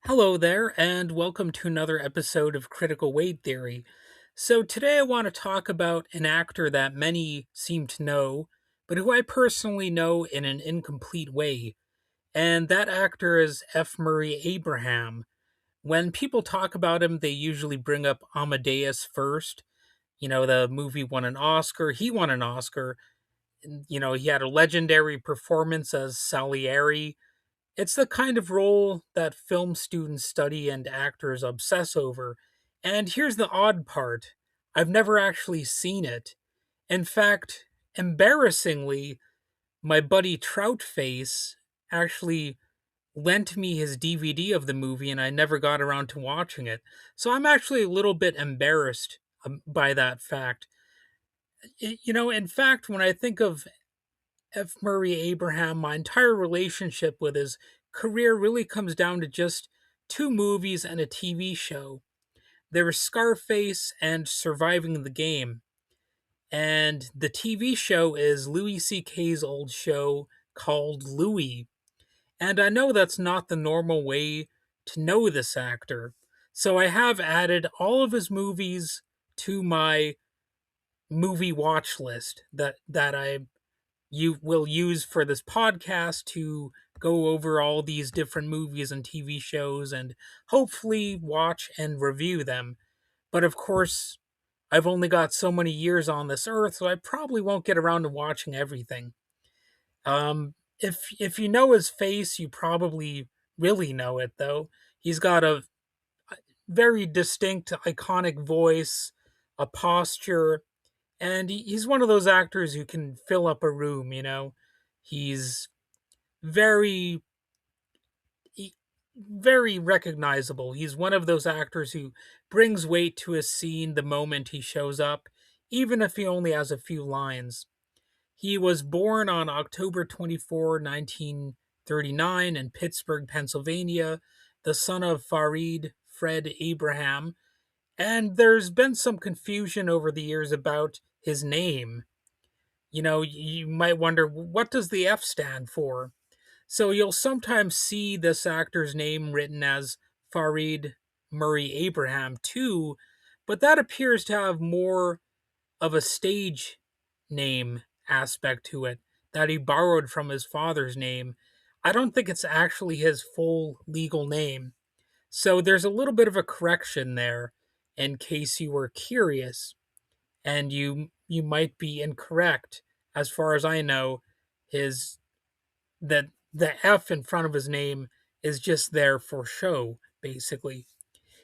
Hello there, and welcome to another episode of Critical Weight Theory. So, today I want to talk about an actor that many seem to know, but who I personally know in an incomplete way. And that actor is F. Murray Abraham. When people talk about him, they usually bring up Amadeus first. The movie won an Oscar. He won an Oscar. He had a legendary performance as Salieri. It's the kind of role that film students study and actors obsess over. And here's the odd part: I've never actually seen it. In fact, embarrassingly, my buddy Troutface actually lent me his DVD of the movie and I never got around to watching it. So I'm actually a little bit embarrassed by that fact. In fact, when I think of F. Murray Abraham, my entire relationship with his career really comes down to just two movies and a TV show. There was Scarface and Surviving the Game. And the TV show is Louis C.K.'s old show called Louis. And I know that's not the normal way to know this actor. So I have added all of his movies to my movie watch list that I you will use for this podcast to go over all these different movies and TV shows and hopefully watch and review them. But of course, I've only got so many years on this earth, so I probably won't get around to watching everything. If you know his face, you probably really know it though. He's got a very distinct, iconic voice, a posture, and he's one of those actors who can fill up a room. He's very he- very recognizable. He's one of those actors who brings weight to a scene the moment he shows up, even if he only has a few lines. He was born on October 24, 1939 in Pittsburgh, Pennsylvania, the son of Farid Fred Abraham, and there's been some confusion over the years about his name. You might wonder, what does the F stand for? So you'll sometimes see this actor's name written as Farid Murray Abraham too, but that appears to have more of a stage name aspect to it that he borrowed from his father's name. I don't think it's actually his full legal name. So there's a little bit of a correction there in case you were curious, and you might be incorrect. As far as I know, his that the F in front of his name is just there for show, basically.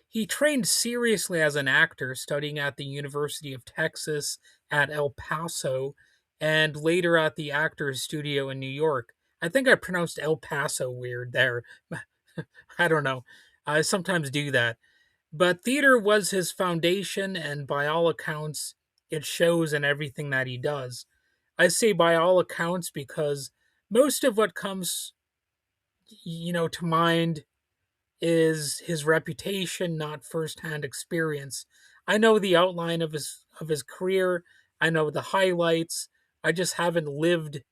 He trained seriously as an actor, studying at the University of Texas at El Paso and later at the Actors Studio in New York. I think I pronounced El Paso weird there. I don't know. I sometimes do that. But theater was his foundation, and by all accounts, it shows in everything that he does. I say by all accounts because most of what comes, to mind is his reputation, not firsthand experience. I know the outline of his career. I know the highlights. I just haven't lived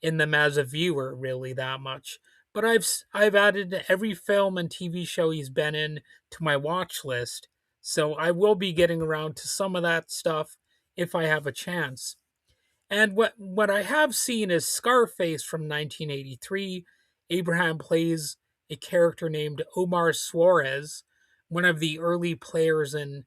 in them as a viewer really that much. But I've added every film and TV show he's been in to my watch list, so I will be getting around to some of that stuff if I have a chance. And what I have seen is Scarface from 1983. Abraham plays a character named Omar Suarez, one of the early players in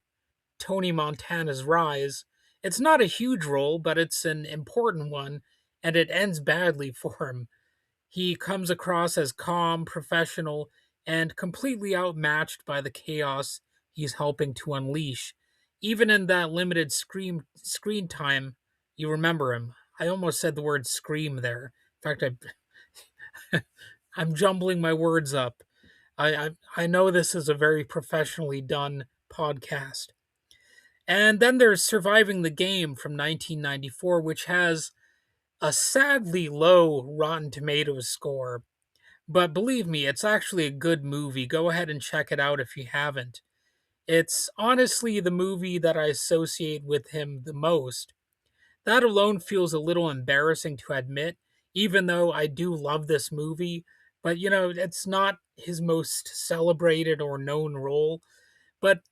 Tony Montana's Rise. It's not a huge role, but it's an important one, and it ends badly for him. He comes across as calm, professional, and completely outmatched by the chaos he's helping to unleash. Even in that limited screen time, you remember him. I almost said the word scream there. In fact, I'm jumbling my words up. I know this is a very professionally done podcast. And then there's Surviving the Game from 1994, which has a sadly low Rotten Tomatoes score. But believe me, it's actually a good movie. Go ahead and check it out if you haven't. It's honestly the movie that I associate with him the most. That alone feels a little embarrassing to admit, even though I do love this movie. but it's not his most celebrated or known role. But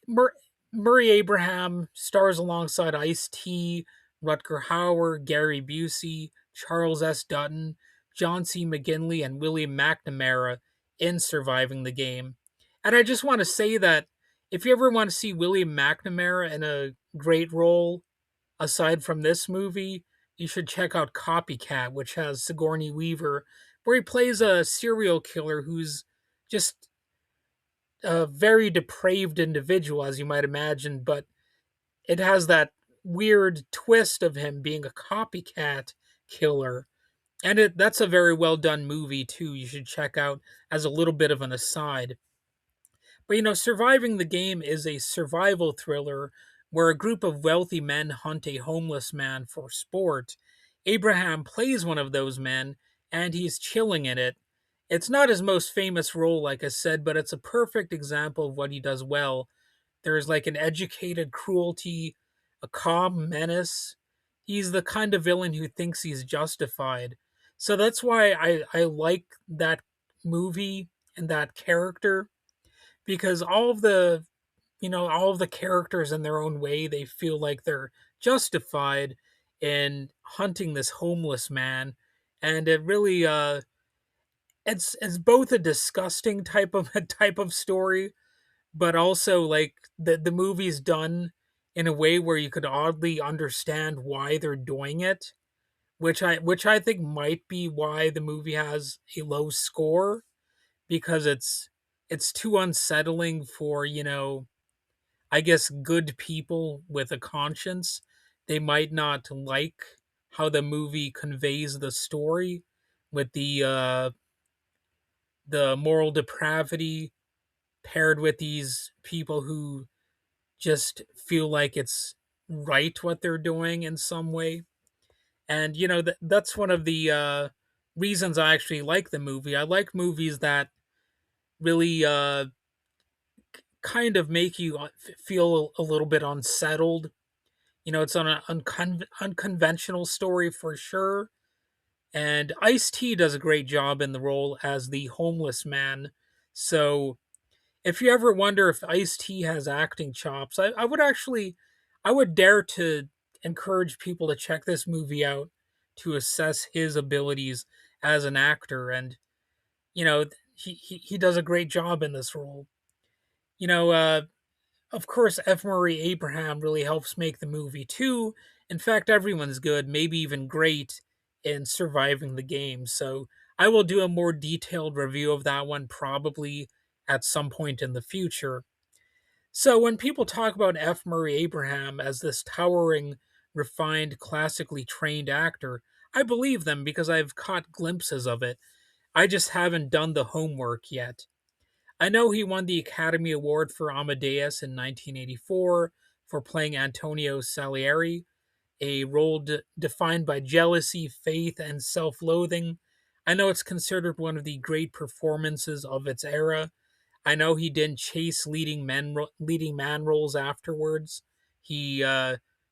Mur- Murray Abraham stars alongside Ice T, Rutger Hauer, Gary Busey, Charles S. Dutton, John C. McGinley, and William McNamara in Surviving the Game. And I just want to say that if you ever want to see William McNamara in a great role aside from this movie, you should check out Copycat, which has Sigourney Weaver, where he plays a serial killer who's just a very depraved individual, as you might imagine, but it has that weird twist of him being a copycat killer. And that's a very well done movie too. You should check out as a little bit of an aside. But Surviving the Game is a survival thriller where a group of wealthy men hunt a homeless man for sport. Abraham plays one of those men, and he's chilling in it. It's not his most famous role, like I said, but it's a perfect example of what he does well. There's like an educated cruelty, a calm menace. He's the kind of villain who thinks he's justified. So that's why I like that movie and that character, because all of the characters in their own way, they feel like they're justified in hunting this homeless man. And it really it's both a disgusting type of story, but also like the movie's done in a way where you could oddly understand why they're doing it, which I think might be why the movie has a low score, because it's too unsettling for, I guess, good people with a conscience. They might not like how the movie conveys the story with the moral depravity paired with these people who just feel like it's right what they're doing in some way. And that's one of the reasons I actually like the movie. I like movies that really kind of make you feel a little bit unsettled. It's on an unconventional story for sure. And Ice T does a great job in the role as the homeless man. So if you ever wonder if Ice T has acting chops, I would dare to encourage people to check this movie out to assess his abilities as an actor. And you know, he does a great job in this role. You know, uh, of course, F. Murray Abraham really helps make the movie too. In fact, everyone's good, maybe even great, in Surviving the Game. So I will do a more detailed review of that one probably at some point in the future. So when people talk about F. Murray Abraham as this towering, refined, classically trained actor, I believe them because I've caught glimpses of it. I just haven't done the homework yet. I know he won the Academy Award for Amadeus in 1984 for playing Antonio Salieri, a role defined by jealousy, faith, and self loathing. I know it's considered one of the great performances of its era. I know he didn't chase leading man roles afterwards. He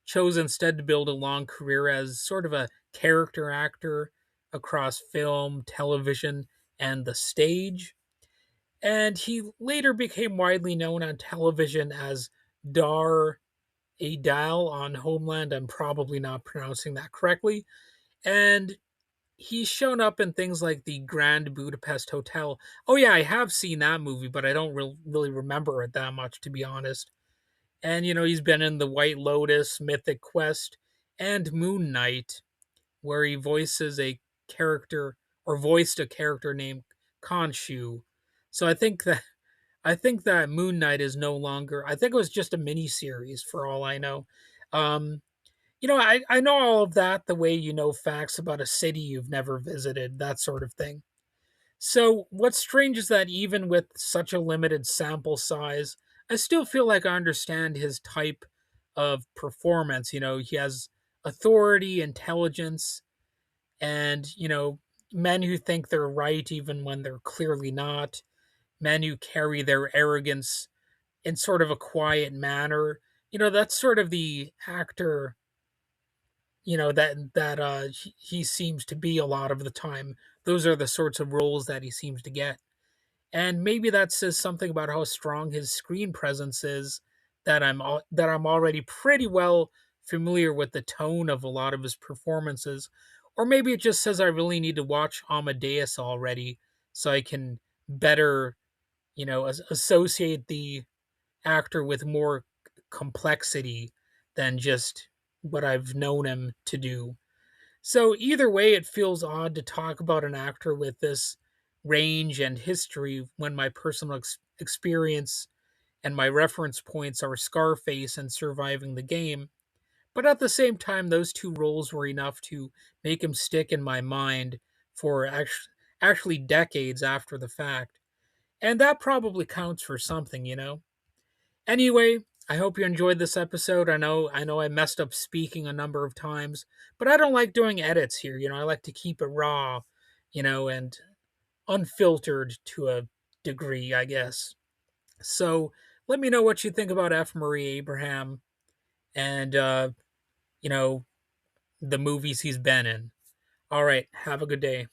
chose instead to build a long career as sort of a character actor across film, television, and the stage. And he later became widely known on television as Dar Adal on Homeland. I'm probably not pronouncing that correctly. And he's shown up in things like the Grand Budapest Hotel. Oh, yeah, I have seen that movie, but I don't really remember it that much, to be honest. And, he's been in The White Lotus, Mythic Quest, and Moon Knight, where he voices a character or voiced a character named Khonshu. So I think that Moon Knight is no longer. I think it was just a mini series for all I know. Um, I know all of that the way you know facts about a city you've never visited, that sort of thing. So what's strange is that even with such a limited sample size, I still feel like I understand his type of performance. He has authority, intelligence, and men who think they're right even when they're clearly not, men who carry their arrogance in sort of a quiet manner. That's sort of the actor, that he seems to be a lot of the time those are the sorts of roles that he seems to get. And maybe that says something about how strong his screen presence is, that I'm already pretty well familiar with the tone of a lot of his performances. Or maybe it just says I really need to watch Amadeus already so I can better, associate the actor with more complexity than just what I've known him to do. So either way, it feels odd to talk about an actor with this range and history when my personal experience and my reference points are Scarface and Surviving the Game. But at the same time, those two roles were enough to make him stick in my mind for actually decades after the fact. And that probably counts for something. Anyway, I hope you enjoyed this episode. I know I messed up speaking a number of times, but I don't like doing edits here. I like to keep it raw, and unfiltered to a degree, I guess. So, let me know what you think about F. Murray Abraham and you know, the movies he's been in. All right, have a good day.